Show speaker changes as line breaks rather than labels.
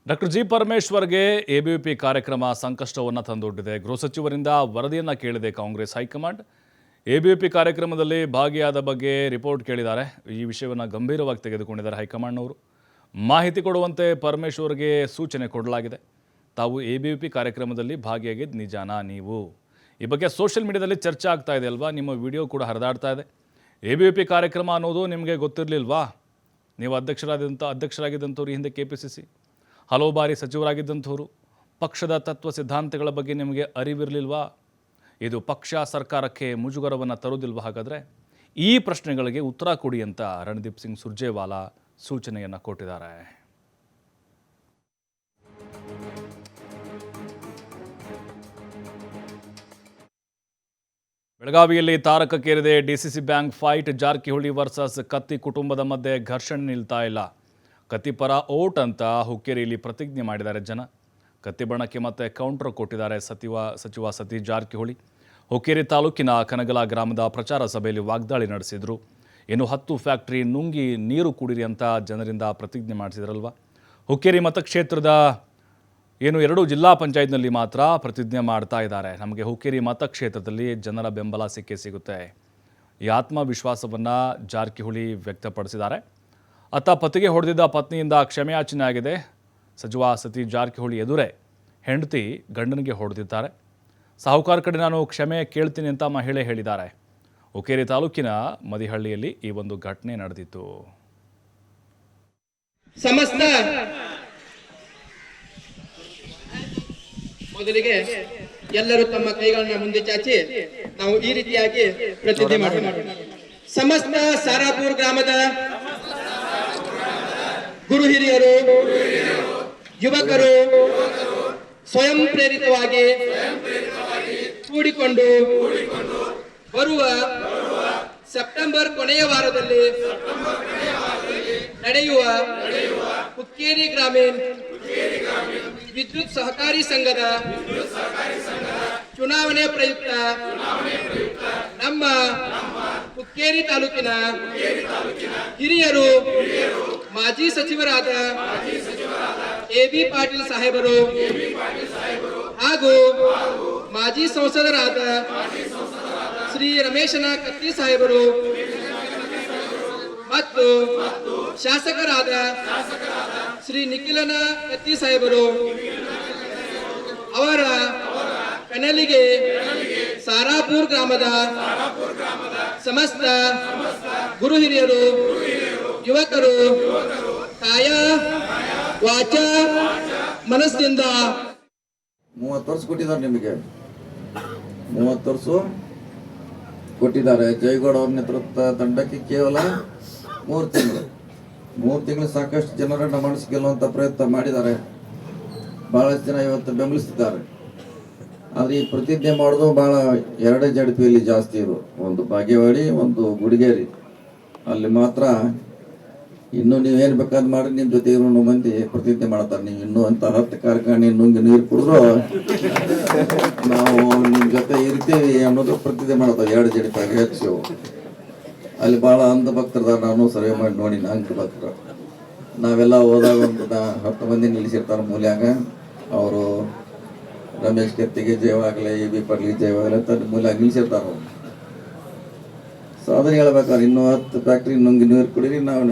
Doctor G ಪರಮೇಶ್ವರ್ಗೆ ABVP ಕಾರ್ಯಕ್ರಮ ಸಂಕಷ್ಟವನ್ನು ತಂದೊಡ್ಡಿದೆ. ಗೃಹ ಸಚಿವರಿಂದ ವರದಿಯನ್ನು ಕೇಳಿದೆ ಕಾಂಗ್ರೆಸ್ ಹೈಕಮಾಂಡ್. ಎಬಿವಿಪಿ ಕಾರ್ಯಕ್ರಮದಲ್ಲಿ ಭಾಗಿಯಾದ ಬಗ್ಗೆ ರಿಪೋರ್ಟ್ ಕೇಳಿದ್ದಾರೆ. ಈ ವಿಷಯವನ್ನು ಗಂಭೀರವಾಗಿ ತೆಗೆದುಕೊಂಡಿದ್ದಾರೆ ಹೈಕಮಾಂಡ್ನವರು. ಮಾಹಿತಿ ಕೊಡುವಂತೆ ಪರಮೇಶ್ವರ್ಗೆ ಸೂಚನೆ ಕೊಡಲಾಗಿದೆ. ತಾವು ಎಬಿವಿಪಿ ಕಾರ್ಯಕ್ರಮದಲ್ಲಿ ಭಾಗಿಯಾಗಿದ್ದು ನಿಜಾನಾ ನೀವು? ಈ ಬಗ್ಗೆ ಸೋಷಿಯಲ್ ಮೀಡಿಯಾದಲ್ಲಿ ಚರ್ಚೆ ಆಗ್ತಾ ಇದೆ ಅಲ್ವಾ? ನಿಮ್ಮ ವಿಡಿಯೋ ಕೂಡ ಹರಿದಾಡ್ತಾ ಇದೆ. ಎಬಿವಿಪಿ ಕಾರ್ಯಕ್ರಮ ಅನ್ನೋದು ನಿಮಗೆ ಗೊತ್ತಿರಲಿಲ್ವಾ? ನೀವು ಅಧ್ಯಕ್ಷರಾಗಿದ್ದಂಥವ್ರು, ಹಿಂದೆ KPCC ಹಲವು ಬಾರಿ ಸಚಿವರಾಗಿದ್ದಂಥವ್ರು. ಪಕ್ಷದ ತತ್ವ ಸಿದ್ಧಾಂತಗಳ ಬಗ್ಗೆ ನಿಮಗೆ ಅರಿವಿರಲಿಲ್ವಾ? ಇದು ಪಕ್ಷ ಸರ್ಕಾರಕ್ಕೆ ಮುಜುಗರವನ್ನು ತರುವುದಿಲ್ವಾ? ಹಾಗಾದರೆ ಈ ಪ್ರಶ್ನೆಗಳಿಗೆ ಉತ್ತರ ಕೊಡಿ ಅಂತ ರಣದೀಪ್ ಸಿಂಗ್ ಸುರ್ಜೇವಾಲಾ ಸೂಚನೆಯನ್ನು ಕೊಟ್ಟಿದ್ದಾರೆ. ಬೆಳಗಾವಿಯಲ್ಲಿ ತಾರಕಕ್ಕೇರಿದೆ DCC bank fight. Jarkiholi versus Katti ಕುಟುಂಬದ ಮಧ್ಯೆ ಘರ್ಷಣೆ ನಿಲ್ತಾ ಇಲ್ಲ. ಕತ್ತಿ ಪರ ಓಟ್ ಅಂತ ಹುಕ್ಕೇರಿಯಲ್ಲಿ ಪ್ರತಿಜ್ಞೆ ಮಾಡಿದ್ದಾರೆ ಜನ. ಕತ್ತಿ ಬಣಕ್ಕೆ ಮತ್ತೆ ಕೌಂಟರ್ ಕೊಟ್ಟಿದ್ದಾರೆ ಸಚಿವ ಸತೀಶ್ ಜಾರಕಿಹೊಳಿ. ಹುಕ್ಕೇರಿ ತಾಲೂಕಿನ ಕನಗಲ ಗ್ರಾಮದ ಪ್ರಚಾರ ಸಭೆಯಲ್ಲಿ ವಾಗ್ದಾಳಿ ನಡೆಸಿದರು. ಇನ್ನು 10 ಫ್ಯಾಕ್ಟರಿ ನುಂಗಿ ನೀರು ಕುಡಿರಿ ಅಂತ ಜನರಿಂದ ಪ್ರತಿಜ್ಞೆ ಮಾಡಿಸಿದ್ರಲ್ವ. ಹುಕ್ಕೇರಿ ಮತಕ್ಷೇತ್ರದ 2 ಜಿಲ್ಲಾ ಪಂಚಾಯತ್ನಲ್ಲಿ ಮಾತ್ರ ಪ್ರತಿಜ್ಞೆ ಮಾಡ್ತಾ ಇದ್ದಾರೆ. ನಮಗೆ ಹುಕ್ಕೇರಿ ಮತಕ್ಷೇತ್ರದಲ್ಲಿ ಜನರ ಬೆಂಬಲ ಸಿಗುತ್ತೆ. ಈ ಆತ್ಮವಿಶ್ವಾಸವನ್ನು ಜಾರಕಿಹೊಳಿ ವ್ಯಕ್ತಪಡಿಸಿದ್ದಾರೆ. ಅತ್ತ ಪತಿಗೆ ಹೊಡೆದಿದ್ದ ಪತ್ನಿಯಿಂದ ಕ್ಷಮೆಯಾಚನೆ ಆಗಿದೆ. ಸಚಿವ ಸತೀಶ್ ಜಾರಕಿಹೊಳಿ ಎದುರೇ ಹೆಂಡತಿ ಗಂಡನಿಗೆ ಹೊಡೆದಿದ್ದಾರೆ. ಸಾಹುಕಾರ ಕಡೆ ನಾನು ಕ್ಷಮೆ ಕೇಳ್ತೀನಿ ಅಂತ ಮಹಿಳೆ ಹೇಳಿದ್ದಾರೆ. ಹುಕ್ಕೇರಿ ತಾಲೂಕಿನ ಮದಿಹಳ್ಳಿಯಲ್ಲಿ ಈ ಒಂದು ಘಟನೆ ನಡೆದಿತ್ತು.
ಸಮಸ್ತ ಮೊದಲಿಗೆ ಎಲ್ಲರೂ ತಮ್ಮ ಕೈಗಳನ್ನ ಮುಂದೆ ಚಾಚಿ ನಾವು ಈ ರೀತಿಯಾಗಿ ಪ್ರತಿಜ್ಞೆ ಮಾಡೋಣ. ಸಮಸ್ತ ಸಾರಾಪುರ ಗ್ರಾಮದ ಗುರು ಹಿರಿಯರು, ಯುವಕರು ಸ್ವಯಂ ಪ್ರೇರಿತವಾಗಿ ಕೂಡಿಕೊಂಡು ಬರುವ ಸೆಪ್ಟೆಂಬರ್ ಕೊನೆಯ ವಾರದಲ್ಲಿ ನಡೆಯುವ ಹುಕ್ಕೇರಿ ಗ್ರಾಮೀಣ ವಿದ್ಯುತ್ ಸಹಕಾರಿ ಸಂಘದ ಚುನಾವಣೆ ಪ್ರಯುಕ್ತ ನಮ್ಮ ಹುಕ್ಕೇರಿ ತಾಲೂಕಿನ ಹಿರಿಯರು, ಮಾಜಿ ಸಚಿವರಾದ AB ಪಾಟೀಲ್ ಸಾಹೇಬರು ಹಾಗೂ ಮಾಜಿ ಸಂಸದರಾದ ಶ್ರೀ ರಮೇಶನ ಕತ್ತಿ ಸಾಹೇಬರು ಮತ್ತು ಶಾಸಕರಾದ ಶ್ರೀ ನಿಖಿಲನ ಕತ್ತಿ ಸಾಹೇಬರು ಅವರ ಕನಲಿಗೆ ಸಾರಾಪುರ ಗ್ರಾಮದ ಸಮಸ್ತ ಗುರು ಹಿರಿಯರು, ಯುವಕರು ಕಾಯ ವಾಚ ಮನಸ್ಸಿನಿಂದ
30 ವರ್ಷ ಕೊಟ್ಟಿದ್ದಾರೆ. ನಿಮಗೆ 30 ವರ್ಷ ಕೊಟ್ಟಿದ್ದಾರೆ. ಜಯಗೌಡ ಅವ್ರ ನೇತೃತ್ವ ತಂಡಕ್ಕೆ ಕೇವಲ 3 ತಿಂಗಳು ಸಾಕಷ್ಟು ಜನರನ್ನ ಮನಸ್ಸು ಗೆಲ್ಲುವಂತ ಪ್ರಯತ್ನ ಮಾಡಿದ್ದಾರೆ. ಬಹಳಷ್ಟು ಜನ ಇವತ್ತು ಬೆಂಬಲಿಸಿದ್ದಾರೆ. ಆದ್ರೆ ಈ ಪ್ರತಿಜ್ಞೆ ಮಾಡೋದು ಬಹಳ 2 ಜಡಿಪಿಯಲ್ಲಿ ಜಾಸ್ತಿ ಇರು. ಒಂದು ಬಾಗೇವಾಡಿ, ಒಂದು ಗುಡಿಗೇರಿ. ಅಲ್ಲಿ ಮಾತ್ರ ಇನ್ನು ನೀವೇನು ಬೇಕಾದ್ ಮಾಡಿ ನಿಮ್ಮ ಜೊತೆ ಇರೋ ಮಂದಿ ಪ್ರತಿಜ್ಞೆ ಮಾಡ್ತಾರೆ. ನೀವು ಇನ್ನೂ ಅಂತ 10 ಕಾರ್ಖಾನೆ ನುಂಗಿ ನೀರು ಕುಡಿದ್ರು ನಾವು ನಿಮ್ಮ ಜೊತೆ ಇರ್ತೀವಿ ಅನ್ನೋದು ಪ್ರತಿಜ್ಞೆ ಮಾಡ್ತಾರೆ. 2 ಜಡಿಪಾಗಿ ಹೆಚ್ಚು. ಅಲ್ಲಿ ಭಾಳ ಅಂಧ ಭಕ್ತರದ ನಾನು ಸರ್ವೆ ಮಾಡಿ ನೋಡಿ. ಅಂಧ ಭಕ್ತರು ನಾವೆಲ್ಲ ಹೋದಾಗ ಒಂದು 10 ಮಂದಿ ನಿಲ್ಲಿಸಿರ್ತಾರೆ ಮೂಲ್ಯಾಗ. ಅವರು ರಮೇಶ್ ಕತ್ತಿಗೆ ಜಯವಾಗಲಿ, AB ಪಾಟೀಲ್ ಜಯವಾಗಲಿ ಅಂತ ಮೂಲ್ಯಾಗ ನಿಲ್ಲಿಸಿರ್ತಾರೆ. ಸೊ ಅದನ್ನ ಹೇಳ್ಬೇಕಾದ್ರೆ ಇನ್ನೂ 10 ಫ್ಯಾಕ್ಟ್ರಿ ನುಂಗಿ ನೀರು ಕುಡೀರಿ, ನಾವು